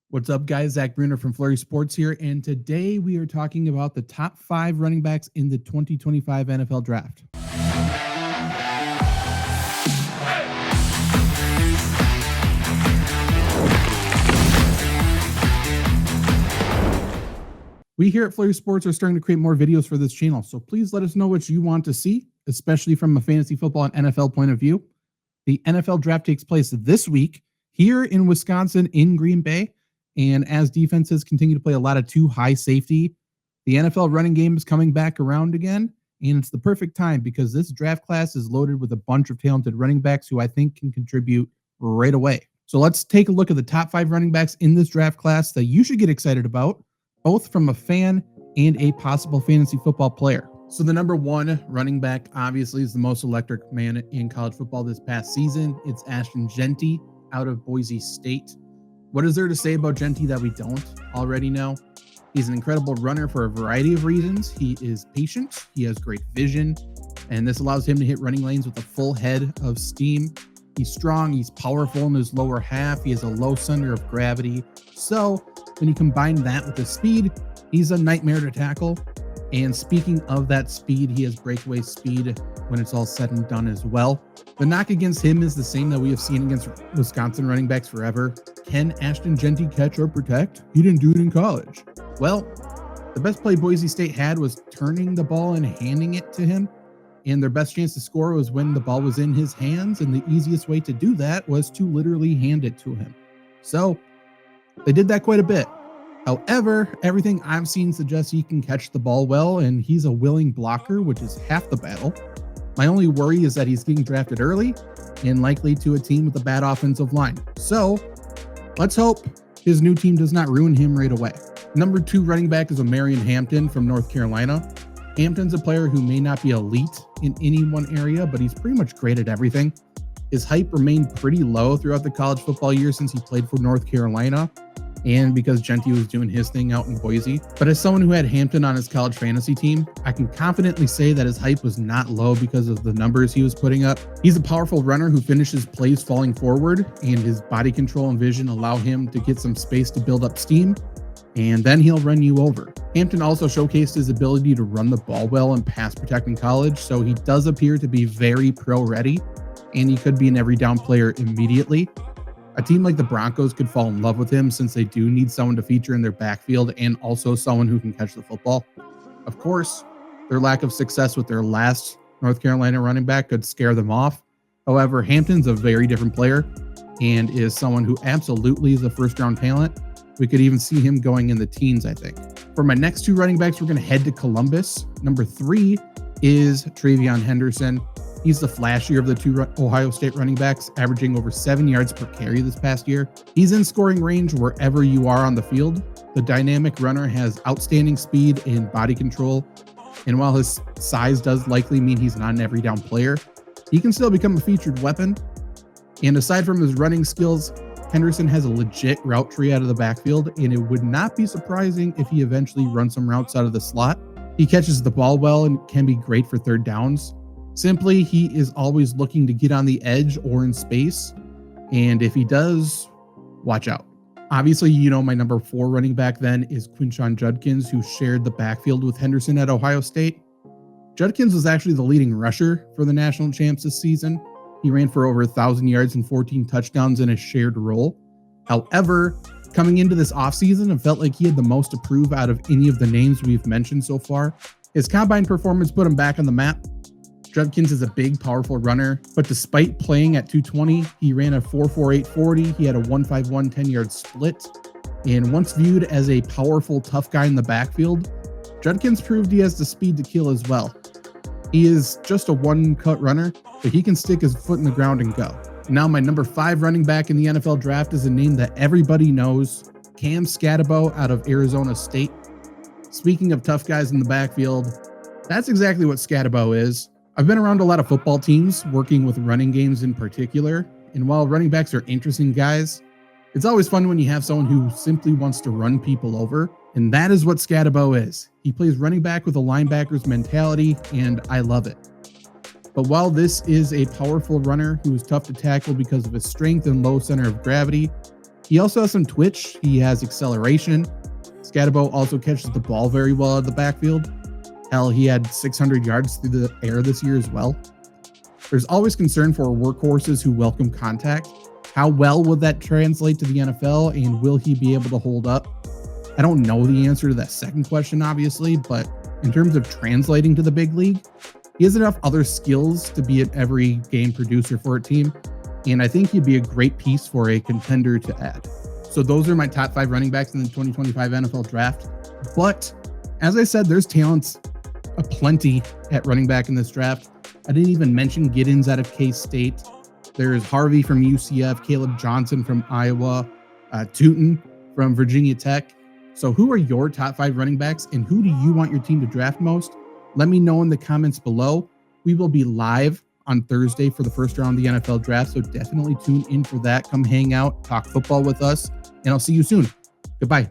What's up, guys? Zach Brunner from FlurrySports here, and today we are talking about the top 5 running backs in the 2025 NFL Draft. We here at FlurrySports are starting to create more videos for this channel, so please let us know what you want to see, especially from a fantasy football and NFL point of view. The NFL Draft takes place this week here in Wisconsin in Green Bay. And as defenses continue to play a lot of too high safety, the NFL running game is coming back around again. And it's the perfect time because this draft class is loaded with a bunch of talented running backs who I think can contribute right away. So let's take a look at the top 5 running backs in this draft class that you should get excited about, both from a fan and a possible fantasy football player. So the number 1 running back obviously is the most electric man in college football this past season. It's Ashton Jeanty out of Boise State. What is there to say about Jeanty that we don't already know? He's an incredible runner for a variety of reasons. He is patient, he has great vision, and this allows him to hit running lanes with a full head of steam. He's strong, he's powerful in his lower half, he has a low center of gravity. So when you combine that with his speed, he's a nightmare to tackle. And speaking of that speed, he has breakaway speed when it's all said and done as well. The knock against him is the same that we have seen against Wisconsin running backs forever. Can Ashton Jeanty catch or protect? He didn't do it in college. Well, the best play Boise State had was turning the ball and handing it to him. And their best chance to score was when the ball was in his hands. And the easiest way to do that was to literally hand it to him. So they did that quite a bit. However, everything I've seen suggests he can catch the ball well, and he's a willing blocker, which is half the battle. My only worry is that he's getting drafted early and likely to a team with a bad offensive line. So let's hope his new team does not ruin him right away. Number 2 running back is Omarion Hampton from North Carolina. Hampton's a player who may not be elite in any one area, but he's pretty much great at everything. His hype remained pretty low throughout the college football year since he played for North Carolina, and because Jeanty was doing his thing out in Boise. But as someone who had Hampton on his college fantasy team, I can confidently say that his hype was not low because of the numbers he was putting up. He's a powerful runner who finishes plays falling forward, and his body control and vision allow him to get some space to build up steam, and then he'll run you over. Hampton also showcased his ability to run the ball well and pass protect in college, so he does appear to be very pro ready, and he could be an every down player immediately. A team like the Broncos could fall in love with him since they do need someone to feature in their backfield and also someone who can catch the football. Of course, their lack of success with their last North Carolina running back could scare them off. However, Hampton's a very different player and is someone who absolutely is a first-round talent. We could even see him going in the teens, I think. For my next 2 running backs, we're going to head to Columbus. Number 3 is TreVeyon Henderson. He's the flashier of the 2 Ohio State running backs, averaging over 7 yards per carry this past year. He's in scoring range wherever you are on the field. The dynamic runner has outstanding speed and body control, and while his size does likely mean he's not an every down player, he can still become a featured weapon. And aside from his running skills, Henderson has a legit route tree out of the backfield, and it would not be surprising if he eventually runs some routes out of the slot. He catches the ball well and can be great for third downs. Simply, he is always looking to get on the edge or in space, and if he does, watch out. Obviously, you know my number 4 running back then is Quinshon Judkins, who shared the backfield with Henderson at Ohio State. Judkins was actually the leading rusher for the national champs this season. He ran for over 1,000 yards and 14 touchdowns in a shared role. However, coming into this offseason, it felt like he had the most to prove out of any of the names we've mentioned so far. His combine performance put him back on the map. Judkins is a big, powerful runner, but despite playing at 220, he ran a 4.48 40. He had a 1.51 10-yard split, and once viewed as a powerful, tough guy in the backfield, Judkins proved he has the speed to kill as well. He is just a one-cut runner, but he can stick his foot in the ground and go. Now, my number 5 running back in the NFL draft is a name that everybody knows, Cam Skattebo out of Arizona State. Speaking of tough guys in the backfield, that's exactly what Skattebo is. I've been around a lot of football teams, working with running games in particular, and while running backs are interesting guys, it's always fun when you have someone who simply wants to run people over, and that is what Skattebo is. He plays running back with a linebacker's mentality, and I love it. But while this is a powerful runner who is tough to tackle because of his strength and low center of gravity, He also has some twitch. He has acceleration. Skattebo also catches the ball very well out of the backfield. Hell, he had 600 yards through the air this year as well. There's always concern for workhorses who welcome contact. How well will that translate to the NFL, and will he be able to hold up? I don't know the answer to that second question, obviously, but in terms of translating to the big league, he has enough other skills to be an every game producer for a team, and I think he'd be a great piece for a contender to add. So those are my top 5 running backs in the 2025 NFL draft. But as I said, there's talents aplenty at running back in this draft. I didn't even mention Giddens out of K-State. There's Harvey from UCF, Caleb Johnson from Iowa, Tootin from Virginia Tech. So who are your top 5 running backs, and who do you want your team to draft most? Let me know in the comments below. We will be live on Thursday for the first round of the NFL draft, so definitely tune in for that. Come hang out, talk football with us, and I'll see you soon. Goodbye.